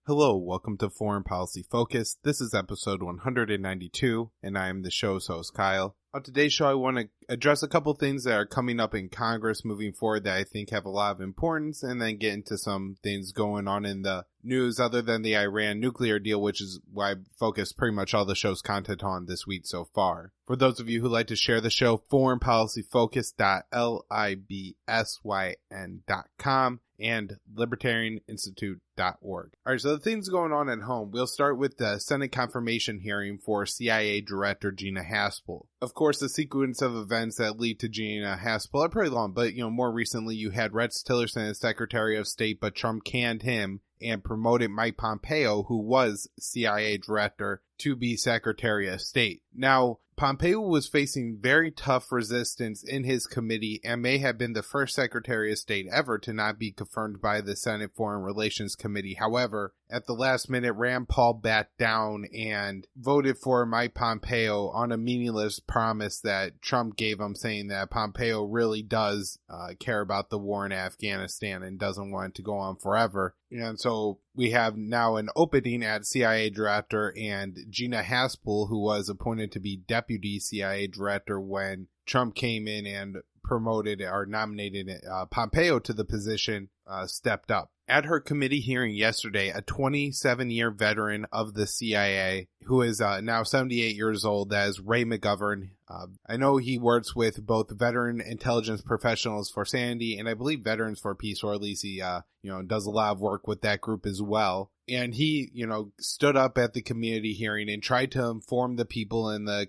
Hello, welcome to Foreign Policy Focus. This is episode 192, and I am the show's host, Kyle. On today's show, I want to address a couple things that are coming up in Congress moving forward that I think have a lot of importance, and then get into some things going on in the news other than the Iran nuclear deal, which is why I focused pretty much all the show's content on this week so far. For those of you who like to share the show, foreignpolicyfocus.libsyn.com and libertarianinstitute.org. Alright, so the things going on at home. We'll start with the Senate confirmation hearing for CIA Director Gina Haspel. Of course, the sequence of events that lead to Gina Haspel are pretty long, but more recently you had Rex Tillerson as Secretary of State, but Trump canned him and promoted Mike Pompeo, who was CIA Director, to be Secretary of State. Now, Pompeo was facing very tough resistance in his committee and may have been the first Secretary of State ever to not be confirmed by the Senate Foreign Relations Committee. However, at the last minute, Rand Paul backed down and voted for Mike Pompeo on a meaningless promise that Trump gave him, saying that Pompeo really does care about the war in Afghanistan and doesn't want it to go on forever. And so we have now an opening at CIA Director, and Gina Haspel, who was appointed to be Deputy CIA Director when Trump came in and promoted or nominated Pompeo to the position, stepped up. At her committee hearing yesterday, a 27-year veteran of the CIA, who is now 78 years old, that is Ray McGovern. I know he works with both veteran intelligence professionals for Sandy and I believe Veterans for Peace, or at least he, does a lot of work with that group as well. And he, stood up at the community hearing and tried to inform the people in the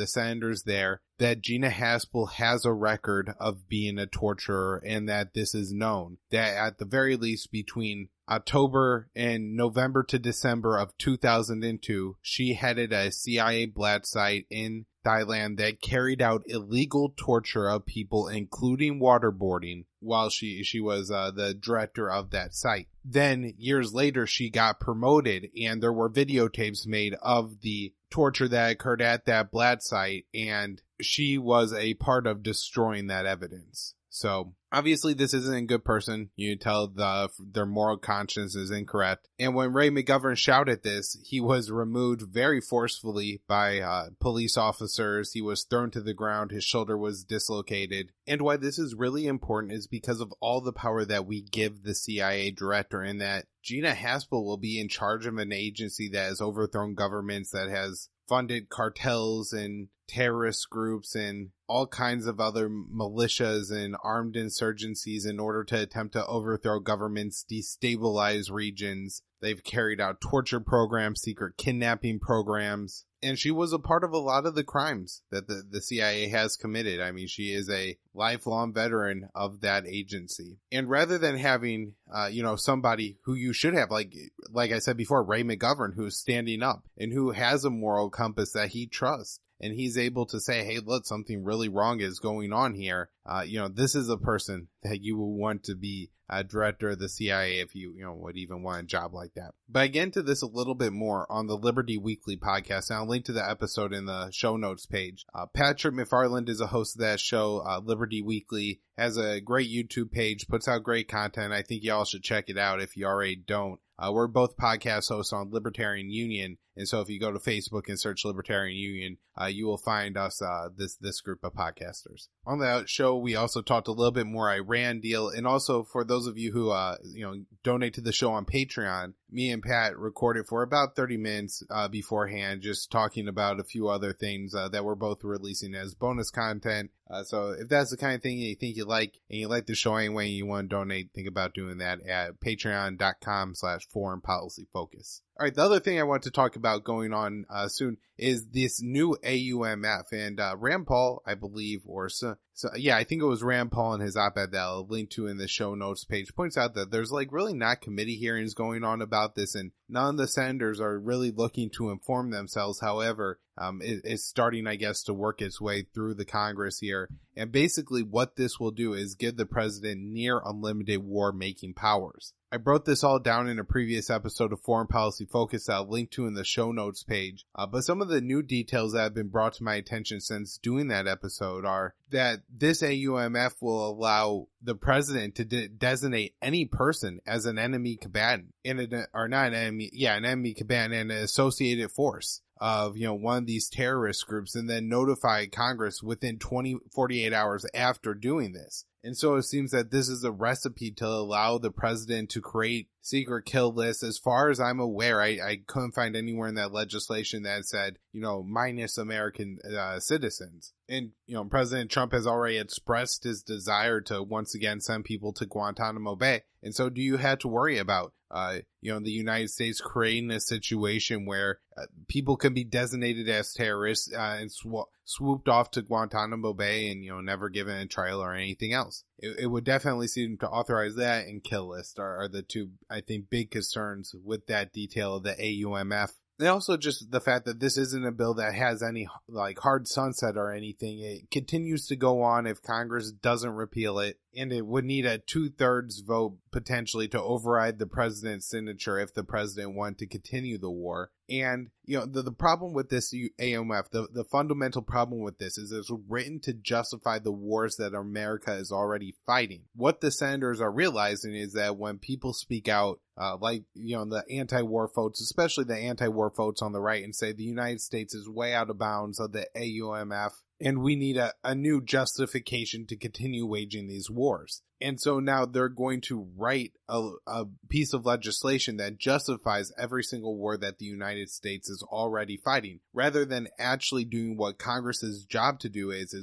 senators there that Gina Haspel has a record of being a torturer and that this is known. That at the very least between October and November to December of 2002, she headed a CIA black site in Thailand that carried out illegal torture of people, including waterboarding, while she was the director of that site. Then, years later, she got promoted, and there were videotapes made of the torture that occurred at that black site, and she was a part of destroying that evidence. So, obviously, this isn't a good person. You tell their moral conscience is incorrect. And when Ray McGovern shouted this, he was removed very forcefully by police officers. He was thrown to the ground. His shoulder was dislocated. And why this is really important is because of all the power that we give the CIA director, and that Gina Haspel will be in charge of an agency that has overthrown governments, that has funded cartels and terrorist groups and all kinds of other militias and armed insurgencies in order to attempt to overthrow governments, destabilize regions. They've carried out torture programs, secret kidnapping programs, and she was a part of a lot of the crimes that the CIA has committed. I mean, she is a lifelong veteran of that agency. And rather than having, somebody who you should have, like I said before, Ray McGovern, who's standing up and who has a moral compass that he trusts, and he's able to say, hey, look, something really wrong is going on here. This is a person that you will want to be a director of the CIA if you would even want a job like that. But I get into this a little bit more on the Liberty Weekly podcast, and I'll link to the episode in the show notes page. Patrick McFarland is a host of that show. Liberty Weekly has a great YouTube page, puts out great content. I think y'all should check it out if you already don't. We're both podcast hosts on Libertarian Union, and so if you go to Facebook and search Libertarian Union, you will find us, this group of podcasters. On that show, we also talked a little bit more Iran deal, and also for those of you who, donate to the show on Patreon, me and Pat recorded for about 30 minutes beforehand, just talking about a few other things that we're both releasing as bonus content. So if that's the kind of thing you think you like, and you like the show anyway, and you want to donate, think about doing that at patreon.com/foreignpolicyfocus. All right, the other thing I want to talk about going on soon is this new AUMF, and Rand Paul, I believe, I think it was Rand Paul in his op-ed that I'll link to in the show notes page, points out that there's really not committee hearings going on about this, and none of the senators are really looking to inform themselves. However, it's starting, I guess, to work its way through the Congress here. And basically what this will do is give the president near unlimited war-making powers. I broke this all down in a previous episode of Foreign Policy Focus that I'll link to in the show notes page. But some of the new details that have been brought to my attention since doing that episode are that this AUMF will allow the president to designate any person as an enemy combatant, an enemy combatant and an associated force of, one of these terrorist groups, and then notify Congress within 48 hours after doing this. And so it seems that this is a recipe to allow the president to create secret kill lists. As far as I'm aware, I couldn't find anywhere in that legislation that said, minus American citizens. And, President Trump has already expressed his desire to once again send people to Guantanamo Bay. And so do you have to worry about, the United States creating a situation where people can be designated as terrorists and swooped off to Guantanamo Bay and, never given a trial or anything else? It would definitely seem to authorize that, and kill list are the two, I think, big concerns with that detail of the AUMF. And also just the fact that this isn't a bill that has any hard sunset or anything. It continues to go on if Congress doesn't repeal it, and it would need a 2/3 vote potentially to override the president's signature if the president wanted to continue the war. And, the problem with this AUMF, the fundamental problem with this is it's written to justify the wars that America is already fighting. What the senators are realizing is that when people speak out, the anti-war votes, especially the anti-war votes on the right, and say the United States is way out of bounds of the AUMF, and we need a new justification to continue waging these wars. And so now they're going to write a piece of legislation that justifies every single war that the United States is already fighting, rather than actually doing what Congress's job to do is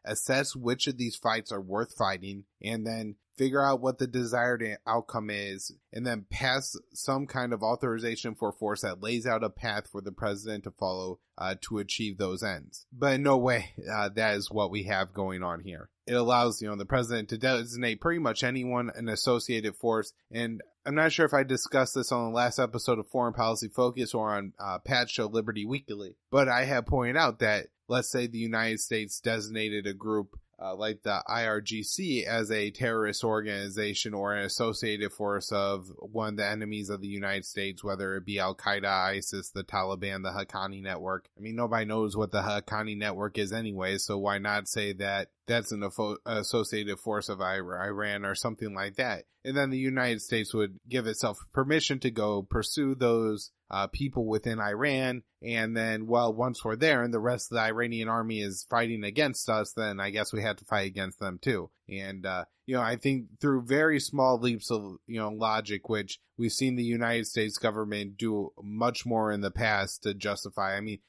assess which of these fights are worth fighting, and then figure out what the desired outcome is, and then pass some kind of authorization for force that lays out a path for the president to follow to achieve those ends. But in no way that is what we have going on here. It allows, the president to designate pretty much anyone an associated force. And I'm not sure if I discussed this on the last episode of Foreign Policy Focus or on Pat's show Liberty Weekly, but I have pointed out that, let's say the United States designated a group like the IRGC as a terrorist organization or an associated force of one of the enemies of the United States, whether it be Al-Qaeda, ISIS, the Taliban, the Haqqani network. I mean, nobody knows what the Haqqani network is anyway, so why not say that that's an associated force of Iran or something like that? And then the United States would give itself permission to go pursue those people within Iran. And then, once we're there and the rest of the Iranian army is fighting against us, then I guess we have to fight against them too. And, I think through very small leaps of, logic, which we've seen the United States government do much more in the past to justify. I mean,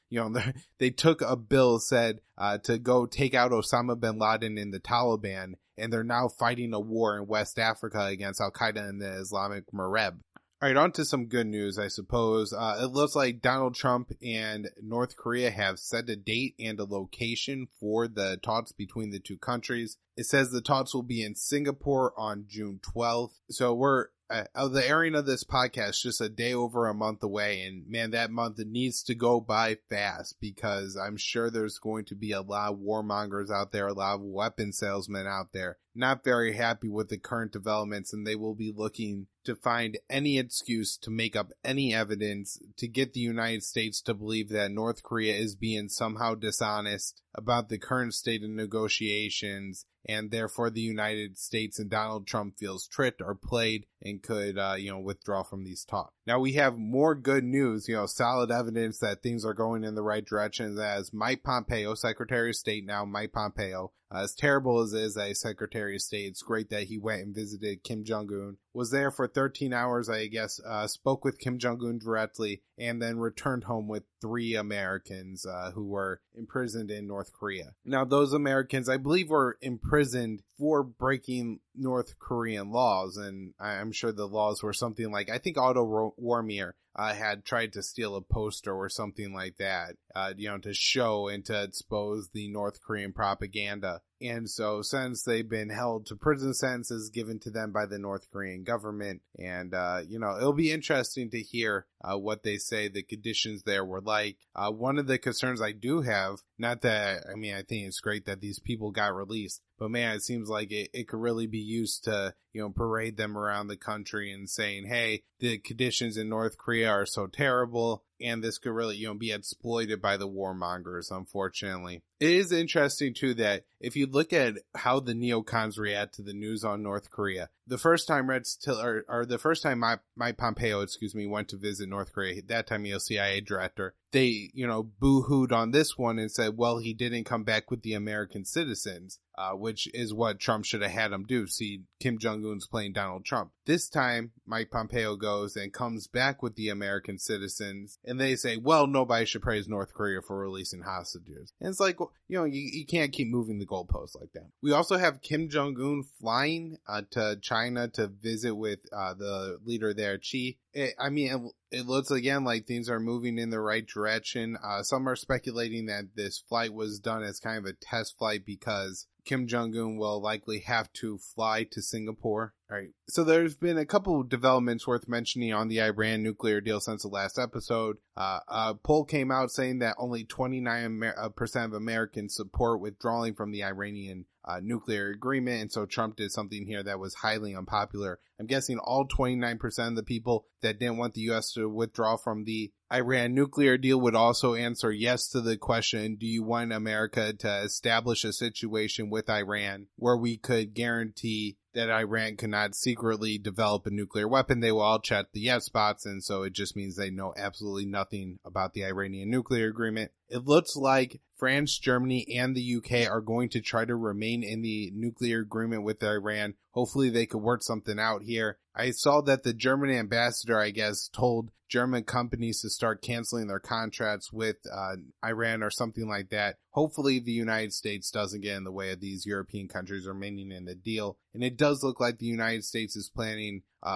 they took a bill said to go take out Osama bin Laden in the Taliban, and they're now fighting a war in West Africa against Al-Qaeda and the Islamic Maghreb. All right, on to some good news, I suppose. It looks like Donald Trump and North Korea have set a date and a location for the talks between the two countries. It says the talks will be in Singapore on June 12th. So we're the airing of this podcast just a day over a month away, and man, that month needs to go by fast, because I'm sure there's going to be a lot of warmongers out there, a lot of weapon salesmen out there, not very happy with the current developments, and they will be looking to find any excuse to make up any evidence to get the United States to believe that North Korea is being somehow dishonest about the current state of negotiations, and therefore the United States and Donald Trump feels tricked or played and could, withdraw from these talks. Now we have more good news, solid evidence that things are going in the right direction, as Mike Pompeo, Secretary of State now, Mike Pompeo, as terrible as it is as Secretary of State, it's great that he went and visited Kim Jong-un, was there for 13 hours, I guess, spoke with Kim Jong-un directly, and then returned home with 3 Americans who were imprisoned in North Korea. Now, those Americans, I believe, were imprisoned for breaking North Korean laws, and I'm sure the laws were something like, I think Otto Warmbier had tried to steal a poster or something like that, to show and to expose the North Korean propaganda. And so since they've been held to prison sentences given to them by the North Korean government, and, it'll be interesting to hear what they say the conditions there were like. One of the concerns I do have, not that, I think it's great that these people got released, But man, it seems like it could really be used to, parade them around the country and saying, hey, the conditions in North Korea are so terrible. And this could really, be exploited by the warmongers, unfortunately. It is interesting, too, that if you look at how the neocons react to the news on North Korea, the first time Mike Pompeo, went to visit North Korea, that time he was CIA director, they, boo-hooed on this one and said, well, he didn't come back with the American citizens, which is what Trump should have had him do. See, Kim Jong-un's playing Donald Trump. This time, Mike Pompeo goes and comes back with the American citizens, and they say, well, nobody should praise North Korea for releasing hostages. And it's like, you can't keep moving the goalposts like that. We also have Kim Jong-un flying to China to visit with the leader there, Xi. It looks again like things are moving in the right direction. Some are speculating that this flight was done as kind of a test flight because Kim Jong-un will likely have to fly to Singapore. All right. So there's been a couple developments worth mentioning on the Iran nuclear deal since the last episode. A poll came out saying that only 29% of Americans support withdrawing from the Iranian nuclear agreement. And so Trump did something here that was highly unpopular. I'm guessing all 29% of the people that didn't want the U.S. to withdraw from the Iran nuclear deal would also answer yes to the question, do you want America to establish a situation with Iran where we could guarantee that Iran cannot secretly develop a nuclear weapon? They will all check the yes spots, and so it just means they know absolutely nothing about the Iranian nuclear agreement. It looks like France, Germany, and the UK are going to try to remain in the nuclear agreement with Iran. Hopefully they could work something out here. I saw that the German ambassador, I guess, told German companies to start canceling their contracts with Iran or something like that. Hopefully the United States doesn't get in the way of these European countries remaining in the deal. And it does look like the United States is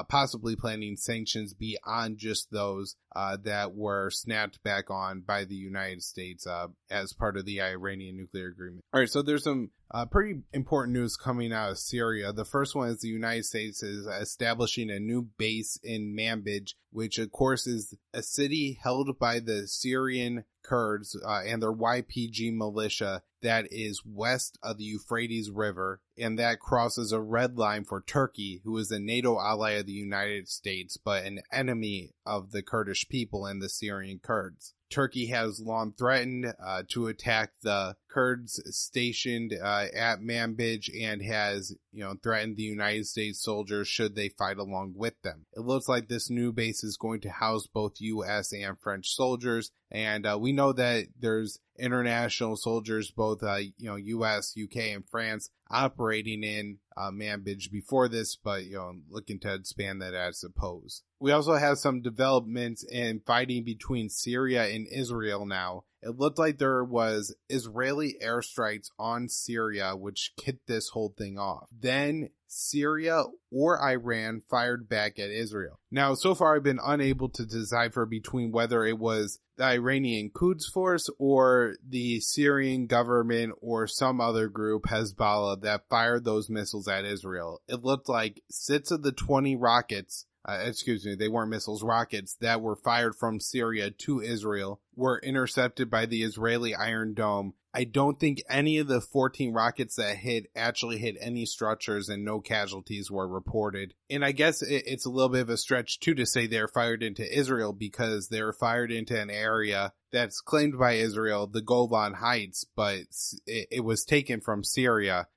possibly planning sanctions beyond just those that were snapped back on by the United States as part of the Iranian nuclear agreement. All right, so there's some pretty important news coming out of Syria. The first one is the United States is establishing a new base in Manbij, which of course is a city held by the Syrian Kurds and their YPG militia that is west of the Euphrates River, and that crosses a red line for Turkey, who is a NATO ally of the United States, but an enemy of the Kurdish people and the Syrian Kurds. Turkey has long threatened to attack the Kurds stationed at Manbij and has, threatened the United States soldiers should they fight along with them. It looks like this new base is going to house both U.S. and French soldiers, and we know that there's international soldiers, both U.S., U.K., and France, operating in Manbij before this, but looking to expand that, I suppose. We also have some developments in fighting between Syria and Israel now. It looked like there was Israeli airstrikes on Syria, which kicked this whole thing off. Then Syria or Iran fired back at Israel. Now, so far I've been unable to decipher between whether it was the Iranian Quds Force or the Syrian government or some other group, Hezbollah, that fired those missiles at Israel. It looked like 6 of the 20 rockets, they weren't missiles, rockets that were fired from Syria to Israel were intercepted by the Israeli Iron Dome. I don't think any of the 14 rockets that actually hit any structures, and no casualties were reported. And I guess it's a little bit of a stretch too to say they're fired into Israel, because they're fired into an area that's claimed by Israel, the Golan Heights, but it was taken from Syria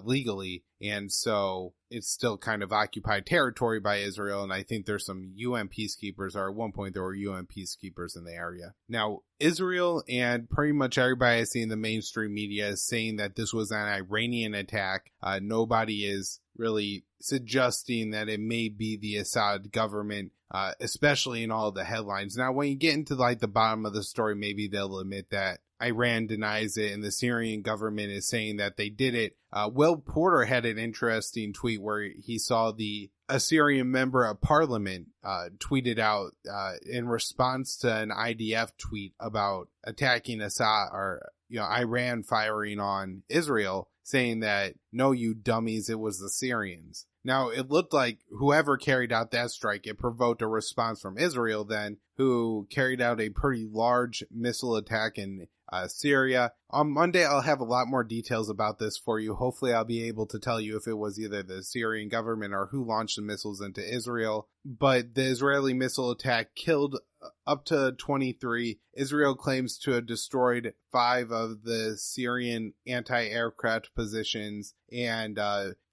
legally, and so it's still kind of occupied territory by Israel, and I think there's some UN peacekeepers, or at one point there were UN peacekeepers in the area. Now, Israel and pretty much everybody I see in the mainstream media is saying that this was an Iranian attack. Nobody is really suggesting that it may be the Assad government, especially in all the headlines. Now, when you get into the bottom of the story, maybe they'll admit that Iran denies it and the Syrian government is saying that they did it. Will Porter had an interesting tweet where he saw a Syrian member of parliament tweeted out in response to an IDF tweet about attacking Assad, or Iran firing on Israel, saying that, no, you dummies, it was the Syrians. Now, it looked like whoever carried out that strike, it provoked a response from Israel then, who carried out a pretty large missile attack and Syria. On Monday, I'll have a lot more details about this for you. Hopefully, I'll be able to tell you if it was either the Syrian government or who launched the missiles into Israel. But the Israeli missile attack killed up to 23. Israel claims to have destroyed 5 of the Syrian anti-aircraft positions, and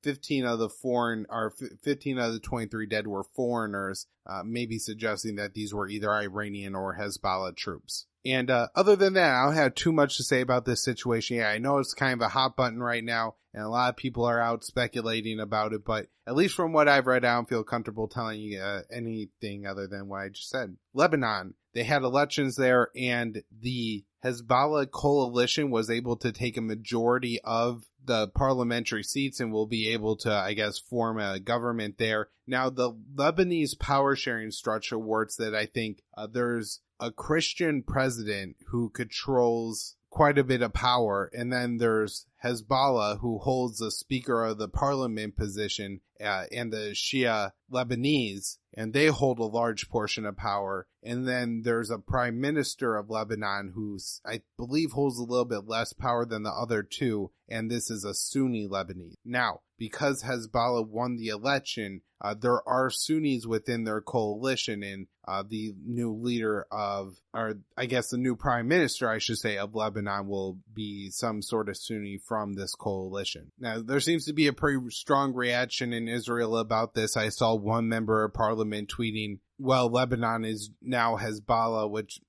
15 of the 23 dead were foreigners, maybe suggesting that these were either Iranian or Hezbollah troops. And other than that, I don't have too much to say about this situation. Yeah, I know it's kind of a hot button right now, and a lot of people are out speculating about it, but at least from what I've read, I don't feel comfortable telling you anything other than what I just said. Lebanon, they had elections there, and the Hezbollah coalition was able to take a majority of the parliamentary seats and will be able to, I guess, form a government there. Now, the Lebanese power sharing structure works that I think there's a Christian president who controls quite a bit of power, and then there's Hezbollah, who holds the Speaker of the Parliament position, and the Shia Lebanese, and they hold a large portion of power. And then there's a Prime Minister of Lebanon who I believe holds a little bit less power than the other two, and this is a Sunni Lebanese. Now, because Hezbollah won the election, there are Sunnis within their coalition, and the new leader the new Prime Minister, I should say, of Lebanon will be some sort of Sunni from this coalition. Now, there seems to be a pretty strong reaction in Israel about this. I saw one member of parliament tweeting, well, Lebanon is now Hezbollah, which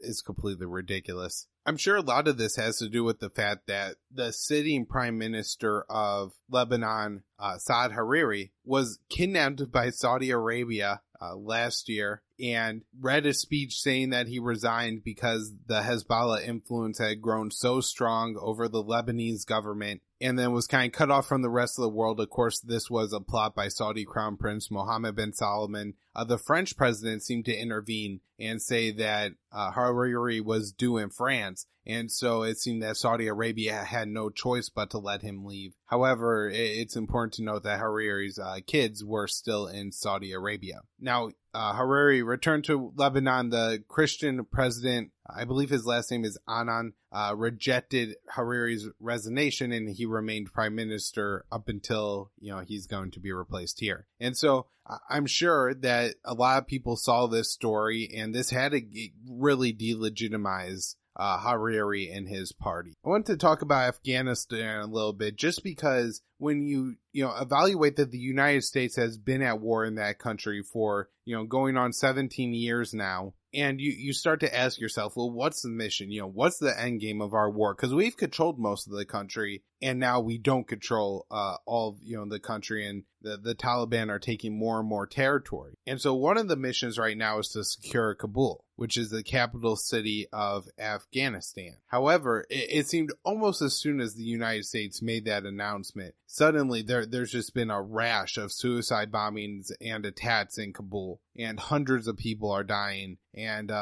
is completely ridiculous. I'm sure a lot of this has to do with the fact that the sitting prime minister of Lebanon, Saad Hariri, was kidnapped by Saudi Arabia last year and read a speech saying that he resigned because the Hezbollah influence had grown so strong over the Lebanese government, and then was kind of cut off from the rest of the world. Of course, this was a plot by Saudi Crown Prince Mohammed bin Salman. The French president seemed to intervene and say that Hariri was due in France, and so it seemed that Saudi Arabia had no choice but to let him leave. However, it's important to note that Hariri's kids were still in Saudi Arabia. Now, Hariri returned to Lebanon. The Christian president, I believe his last name is Annan, rejected Hariri's resignation, and he remained prime minister up until, he's going to be replaced here. And so I'm sure that a lot of people saw this story, and this had to really delegitimize Hariri and his party. I want to talk about Afghanistan a little bit, just because when you evaluate that the United States has been at war in that country for, going on 17 years now, and you start to ask yourself, well, what's the mission? What's the end game of our war? Because we've controlled most of the country, and now we don't control all of, the country, and the Taliban are taking more and more territory. And so one of the missions right now is to secure Kabul, which is the capital city of Afghanistan. However, it seemed almost as soon as the United States made that announcement, suddenly there's just been a rash of suicide bombings and attacks in Kabul, and hundreds of people are dying. And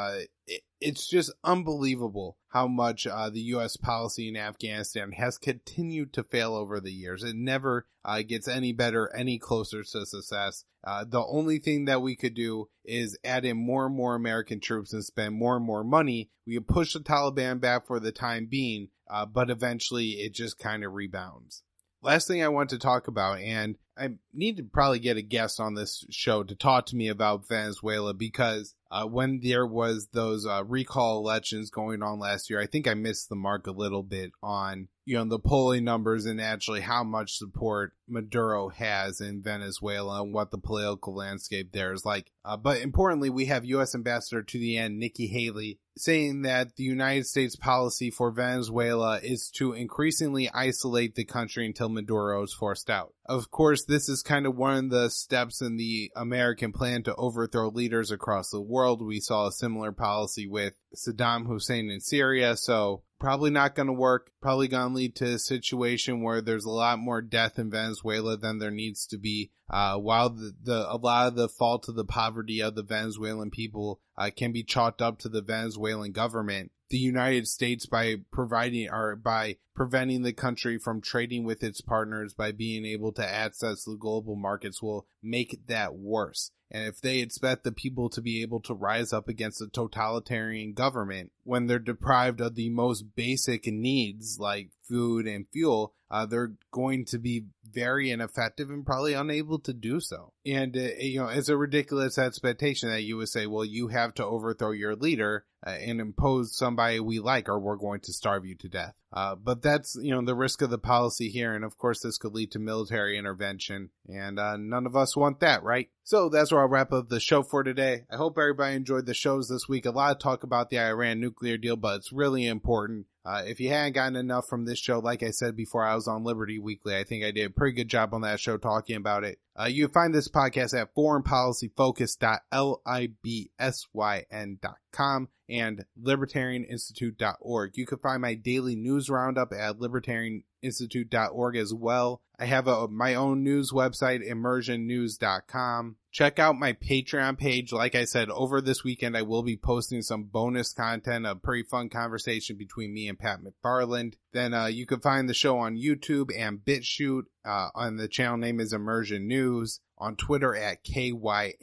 it's just unbelievable how much the U.S. policy in Afghanistan has continued to fail over the years. It never gets any better, any closer to success. The only thing that we could do is add in more and more American troops and spend more and more money. We can push the Taliban back for the time being, but eventually it just kind of rebounds. Last thing I want to talk about, and I need to probably get a guest on this show to talk to me about Venezuela, because when there was those recall elections going on last year, I think I missed the mark a little bit on, the polling numbers and actually how much support Maduro has in Venezuela and what the political landscape there is like. But importantly, we have U.S. Ambassador to the end, Nikki Haley, saying that the United States policy for Venezuela is to increasingly isolate the country until Maduro is forced out. Of course, this is kind of one of the steps in the American plan to overthrow leaders across the world. We saw a similar policy with Saddam Hussein in Syria, so probably not going to work. Probably going to lead to a situation where there's a lot more death in Venezuela than there needs to be. While a lot of the fault of the poverty of the Venezuelan people can be chalked up to the Venezuelan government, the United States, by preventing the country from trading with its partners, by being able to access the global markets, will make that worse. And if they expect the people to be able to rise up against a totalitarian government when they're deprived of the most basic needs like food and fuel, they're going to be very ineffective and probably unable to do so. And, it's a ridiculous expectation that you would say, well, you have to overthrow your leader and impose somebody we like, or we're going to starve you to death. But that's, the risk of the policy here. And of course, this could lead to military intervention. And none of us want that, right? So that's where I'll wrap up the show for today. I hope everybody enjoyed the shows this week. A lot of talk about the Iran nuclear deal, but it's really important. If you hadn't gotten enough from this show, like I said before, I was on Liberty Weekly. I think I did a pretty good job on that show talking about it. You can find this podcast at foreignpolicyfocus.libsyn.com and libertarianinstitute.org. You can find my daily news roundup at libertarianinstitute.org as well. I have my own news website, immersionnews.com. Check out my Patreon page. Like I said, over this weekend, I will be posting some bonus content, a pretty fun conversation between me and Pat McFarland. Then you can find the show on YouTube and BitChute. On the channel name is Immersion News. On Twitter at KYAAALE.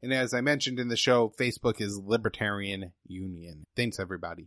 And as I mentioned in the show, Facebook is Libertarian Union. Thanks, everybody.